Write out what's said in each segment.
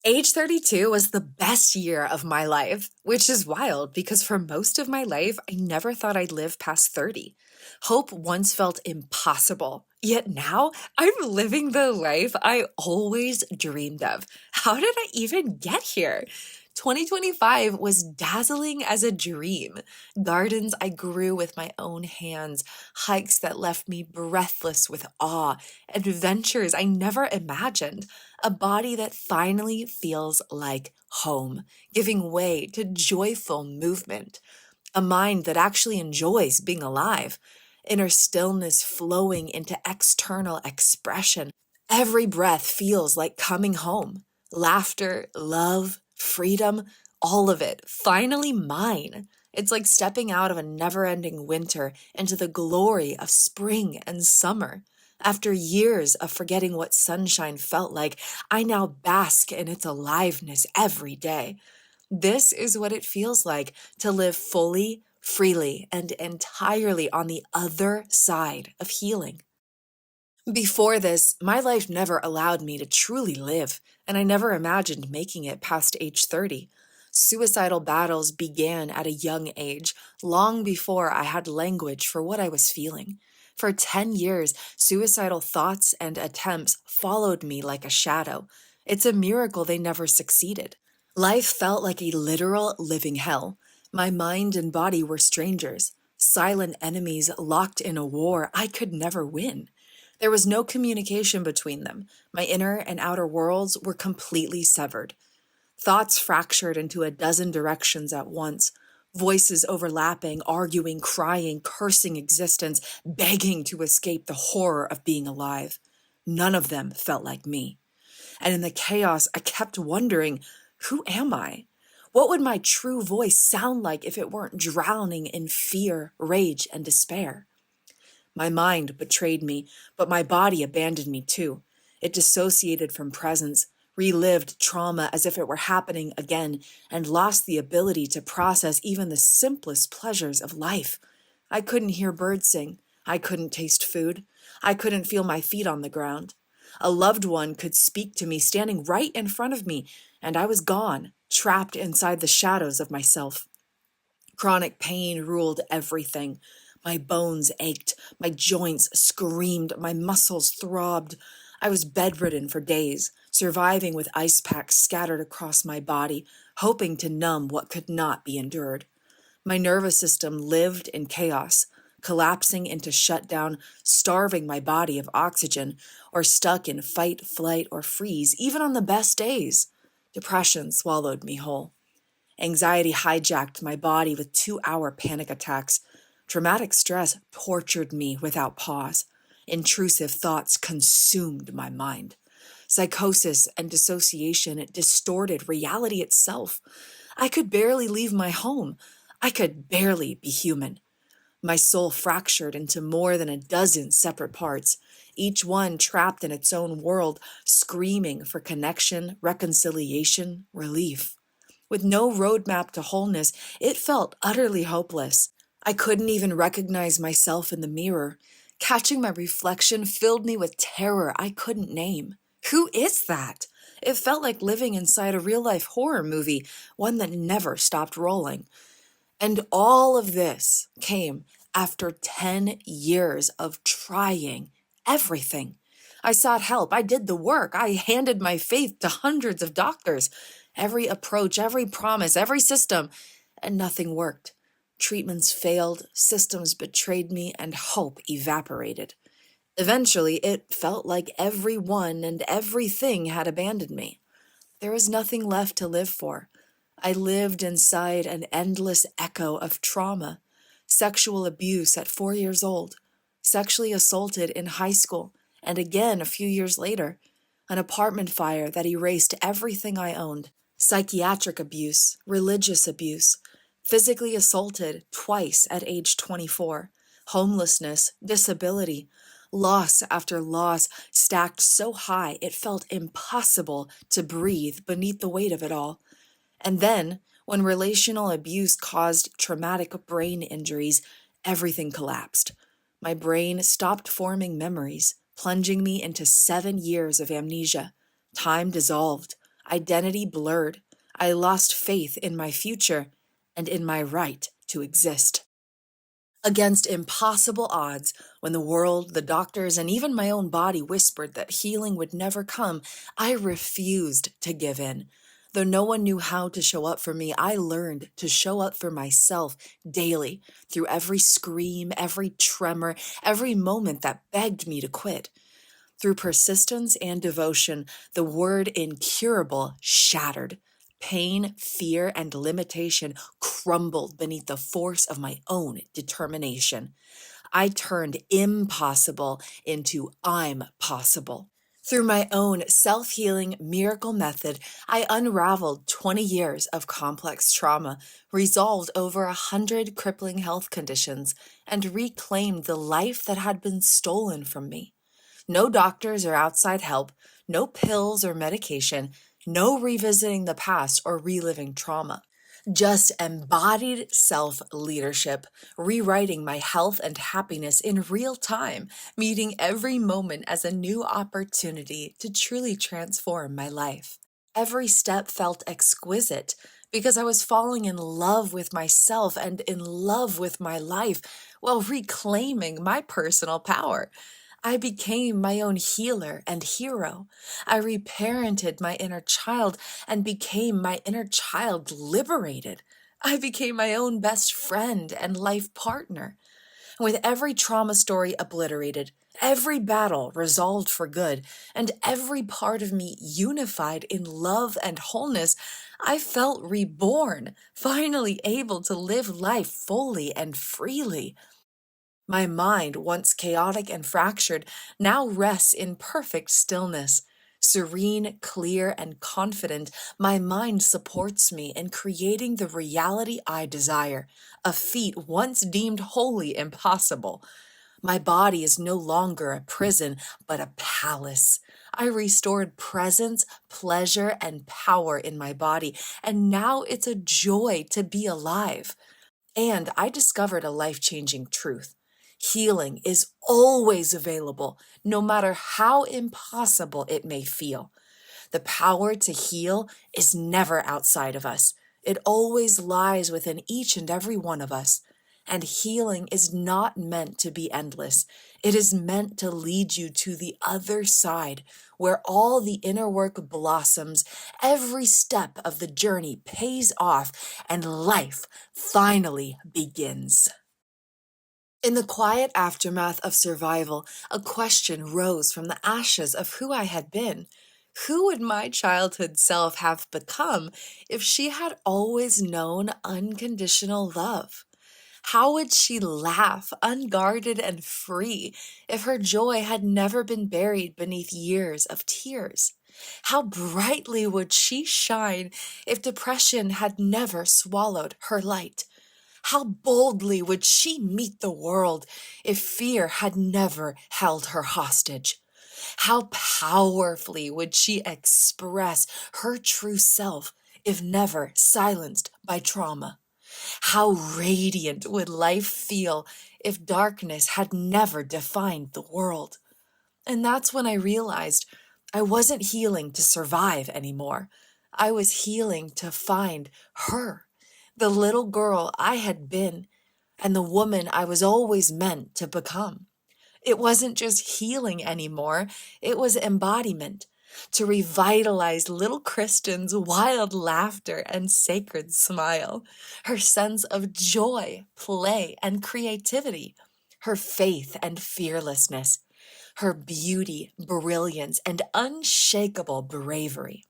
Age 32 was the best year of my life, which is wild because for most of my life, I never thought I'd live past 30. Hope once felt impossible, yet now I'm living the life I always dreamed of. How did I even get here? 2025 was dazzling as a dream. Gardens I grew with my own hands, hikes that left me breathless with awe, adventures I never imagined, a body that finally feels like home, giving way to joyful movement, a mind that actually enjoys being alive, inner stillness flowing into external expression. Every breath feels like coming home. Laughter, love, freedom, all of it, finally mine. It's like stepping out of a never ending winter into the glory of spring and summer. After years of forgetting what sunshine felt like, I now bask in its aliveness every day. This is what it feels like to live fully, freely, and entirely on the other side of healing. Before this, my life never allowed me to truly live, and I never imagined making it past age 30. Suicidal battles began at a young age, long before I had language for what I was feeling. For 10 years, suicidal thoughts and attempts followed me like a shadow. It's a miracle they never succeeded. Life felt like a literal living hell. My mind and body were strangers, silent enemies locked in a war I could never win. There was no communication between them. My inner and outer worlds were completely severed. Thoughts fractured into a dozen directions at once, voices overlapping, arguing, crying, cursing existence, begging to escape the horror of being alive. None of them felt like me. And in the chaos, I kept wondering, who am I? What would my true voice sound like if it weren't drowning in fear, rage, and despair? My mind betrayed me, but my body abandoned me too. It dissociated from presence, relived trauma as if it were happening again, and lost the ability to process even the simplest pleasures of life. I couldn't hear birds sing. I couldn't taste food. I couldn't feel my feet on the ground. A loved one could speak to me standing right in front of me, and I was gone, trapped inside the shadows of myself. Chronic pain ruled everything. My bones ached, my joints screamed, my muscles throbbed. I was bedridden for days, surviving with ice packs scattered across my body, hoping to numb what could not be endured. My nervous system lived in chaos, collapsing into shutdown, starving my body of oxygen, or stuck in fight, flight, or freeze, even on the best days. Depression swallowed me whole. Anxiety hijacked my body with 2-hour panic attacks. Traumatic stress tortured me without pause. Intrusive thoughts consumed my mind. Psychosis and dissociation distorted reality itself. I could barely leave my home. I could barely be human. My soul fractured into more than a dozen separate parts, each one trapped in its own world, screaming for connection, reconciliation, relief. With no roadmap to wholeness, it felt utterly hopeless. I couldn't even recognize myself in the mirror. Catching my reflection filled me with terror I couldn't name. Who is that? It felt like living inside a real life horror movie, one that never stopped rolling. And all of this came after 10 years of trying everything. I sought help. I did the work. I handed my faith to hundreds of doctors. Every approach, every promise, every system, and nothing worked. Treatments failed, systems betrayed me, and hope evaporated. Eventually, it felt like everyone and everything had abandoned me. There was nothing left to live for. I lived inside an endless echo of trauma: sexual abuse at 4 years old, sexually assaulted in high school, and again a few years later, an apartment fire that erased everything I owned, psychiatric abuse, religious abuse, physically assaulted twice at age 24, homelessness, disability, loss after loss stacked so high it felt impossible to breathe beneath the weight of it all. And then, when relational abuse caused traumatic brain injuries, everything collapsed. My brain stopped forming memories, plunging me into 7 years of amnesia. Time dissolved. Identity blurred. I lost faith in my future and in my right to exist. Against impossible odds, when the world, the doctors, and even my own body whispered that healing would never come, I refused to give in. Though no one knew how to show up for me, I learned to show up for myself daily, through every scream, every tremor, every moment that begged me to quit. Through persistence and devotion, the word incurable shattered. Pain, fear, and limitation crumbled beneath the force of my own determination. I turned impossible into I'm possible. Through my own self healing miracle method, I unraveled 20 years of complex trauma, resolved over 100 crippling health conditions, and reclaimed the life that had been stolen from me. No doctors or outside help, no pills or medication, no revisiting the past or reliving trauma. Just embodied self leadership, rewriting my health and happiness in real time, meeting every moment as a new opportunity to truly transform my life. Every step felt exquisite because I was falling in love with myself and in love with my life while reclaiming my personal power. I became my own healer and hero. I reparented my inner child and became my inner child liberated. I became my own best friend and life partner. With every trauma story obliterated, every battle resolved for good, and every part of me unified in love and wholeness, I felt reborn, finally able to live life fully and freely. My mind, once chaotic and fractured, now rests in perfect stillness. Serene, clear, and confident, my mind supports me in creating the reality I desire, a feat once deemed wholly impossible. My body is no longer a prison, but a palace. I restored presence, pleasure, and power in my body, and now it's a joy to be alive. And I discovered a life changing truth. Healing is always available, no matter how impossible it may feel. The power to heal is never outside of us, it always lies within each and every one of us. And healing is not meant to be endless. It is meant to lead you to the other side, where all the inner work blossoms, every step of the journey pays off, and life finally begins. In the quiet aftermath of survival, a question rose from the ashes of who I had been. Who would my childhood self have become if she had always known unconditional love? How would she laugh, unguarded and free, if her joy had never been buried beneath years of tears? How brightly would she shine if depression had never swallowed her light? How boldly would she meet the world if fear had never held her hostage? How powerfully would she express her true self if never silenced by trauma? How radiant would life feel if darkness had never defined the world? And that's when I realized I wasn't healing to survive anymore. I was healing to find her, the little girl I had been, and the woman I was always meant to become. It wasn't just healing anymore, it was embodiment. To revitalize little Kristen's wild laughter and sacred smile, her sense of joy, play, and creativity, her faith and fearlessness, her beauty, brilliance, and unshakable bravery.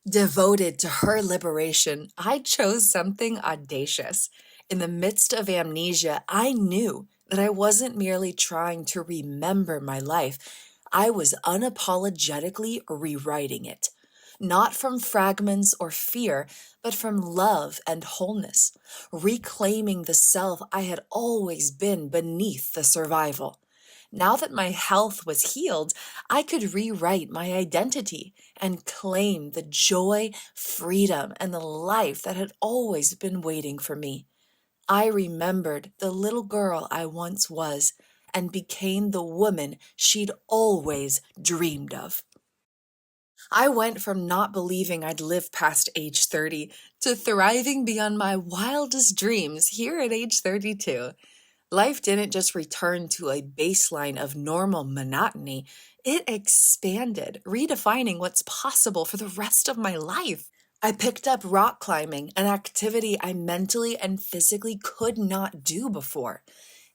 Devoted to her liberation, I chose something audacious. In the midst of amnesia, I knew that I wasn't merely trying to remember my life, I was unapologetically rewriting it. Not from fragments or fear, but from love and wholeness, reclaiming the self I had always been beneath the survival. Now that my health was healed, I could rewrite my identity and claim the joy, freedom, and the life that had always been waiting for me. I remembered the little girl I once was and became the woman she'd always dreamed of. I went from not believing I'd live past age 30 to thriving beyond my wildest dreams here at age 32. Life didn't just return to a baseline of normal monotony, it expanded, redefining what's possible for the rest of my life. I picked up rock climbing, an activity I mentally and physically could not do before.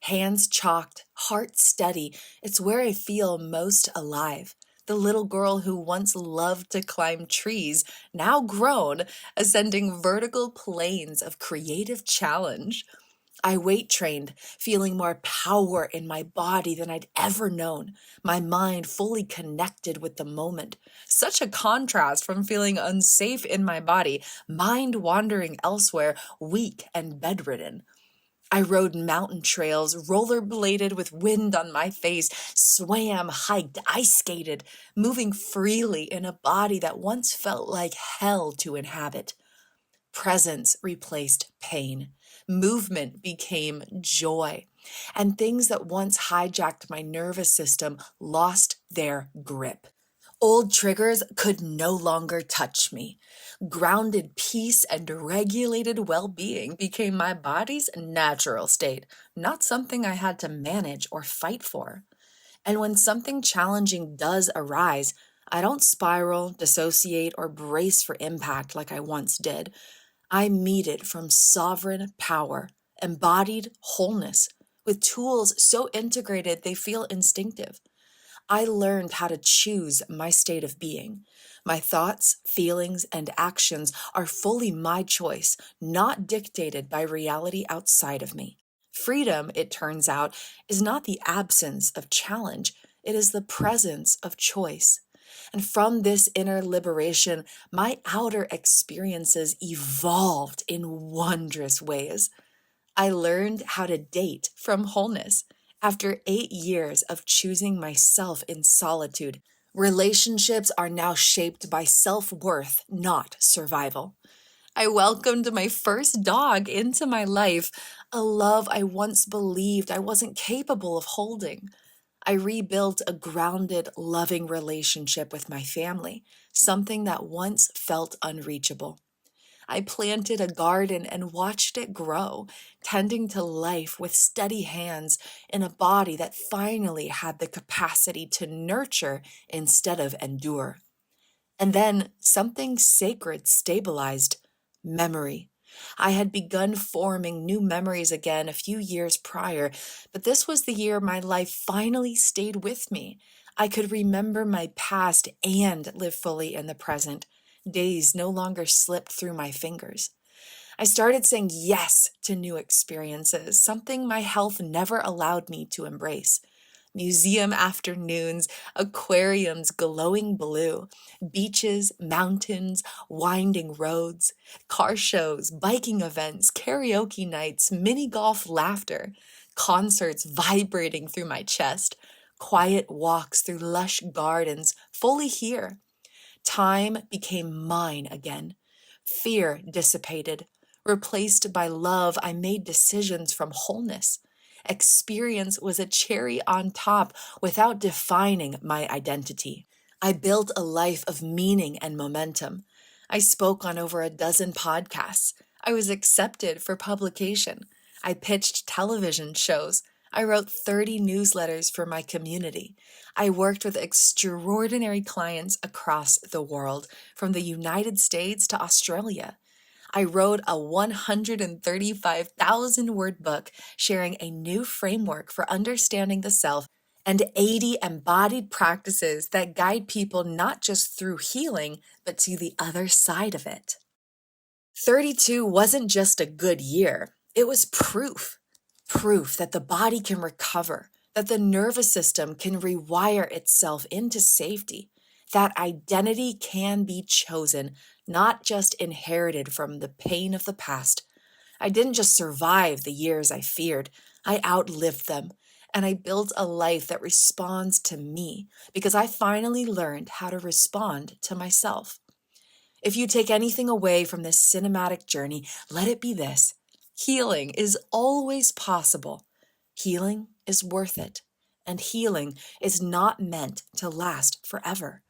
Hands chalked, heart steady, it's where I feel most alive. The little girl who once loved to climb trees, now grown, ascending vertical planes of creative challenge. I weight trained, feeling more power in my body than I'd ever known, my mind fully connected with the moment. Such a contrast from feeling unsafe in my body, mind wandering elsewhere, weak and bedridden. I rode mountain trails, rollerbladed with wind on my face, swam, hiked, ice skated, moving freely in a body that once felt like hell to inhabit. Presence replaced pain. Movement became joy. And things that once hijacked my nervous system lost their grip. Old triggers could no longer touch me. Grounded peace and regulated well being became my body's natural state, not something I had to manage or fight for. And when something challenging does arise, I don't spiral, dissociate, or brace for impact like I once did. I meet it from sovereign power, embodied wholeness, with tools so integrated they feel instinctive. I learned how to choose my state of being. My thoughts, feelings, and actions are fully my choice, not dictated by reality outside of me. Freedom, it turns out, is not the absence of challenge, it is the presence of choice. And from this inner liberation, my outer experiences evolved in wondrous ways. I learned how to date from wholeness. After 8 years of choosing myself in solitude, relationships are now shaped by self-worth, not survival. I welcomed my first dog into my life, a love I once believed I wasn't capable of holding. I rebuilt a grounded, loving relationship with my family, something that once felt unreachable. I planted a garden and watched it grow, tending to life with steady hands in a body that finally had the capacity to nurture instead of endure. And then something sacred stabilized: memory. I had begun forming new memories again a few years prior, but this was the year my life finally stayed with me. I could remember my past and live fully in the present. Days no longer slipped through my fingers. I started saying yes to new experiences, something my health never allowed me to embrace. Museum afternoons, aquariums glowing blue, beaches, mountains, winding roads, car shows, biking events, karaoke nights, mini golf laughter, concerts vibrating through my chest, quiet walks through lush gardens, fully here. Time became mine again. Fear dissipated. Replaced by love, I made decisions from wholeness. Experience was a cherry on top without defining my identity. I built a life of meaning and momentum. I spoke on over a dozen podcasts. I was accepted for publication. I pitched television shows. I wrote 30 newsletters for my community. I worked with extraordinary clients across the world, from the United States to Australia. I wrote a 135,000 word book sharing a new framework for understanding the self and 80 embodied practices that guide people not just through healing, but to the other side of it. 32 wasn't just a good year, it was proof. Proof that the body can recover, that the nervous system can rewire itself into safety, that identity can be chosen, not just inherited from the pain of the past. I didn't just survive the years I feared, I outlived them. And I built a life that responds to me because I finally learned how to respond to myself. If you take anything away from this cinematic journey, let it be this: healing is always possible. Healing is worth it. And healing is not meant to last forever.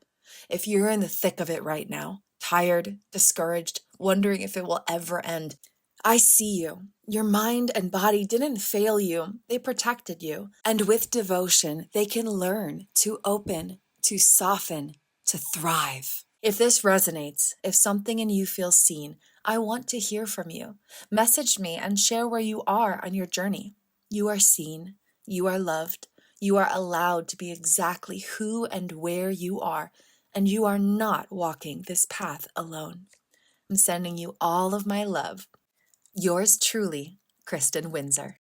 If you're in the thick of it right now, tired, discouraged, wondering if it will ever end, I see you. Your mind and body didn't fail you, they protected you. And with devotion, they can learn to open, to soften, to thrive. If this resonates, if something in you feels seen, I want to hear from you. Message me and share where you are on your journey. You are seen, you are loved, you are allowed to be exactly who and where you are, and you are not walking this path alone. I'm sending you all of my love. Yours truly, Kristen Windsor.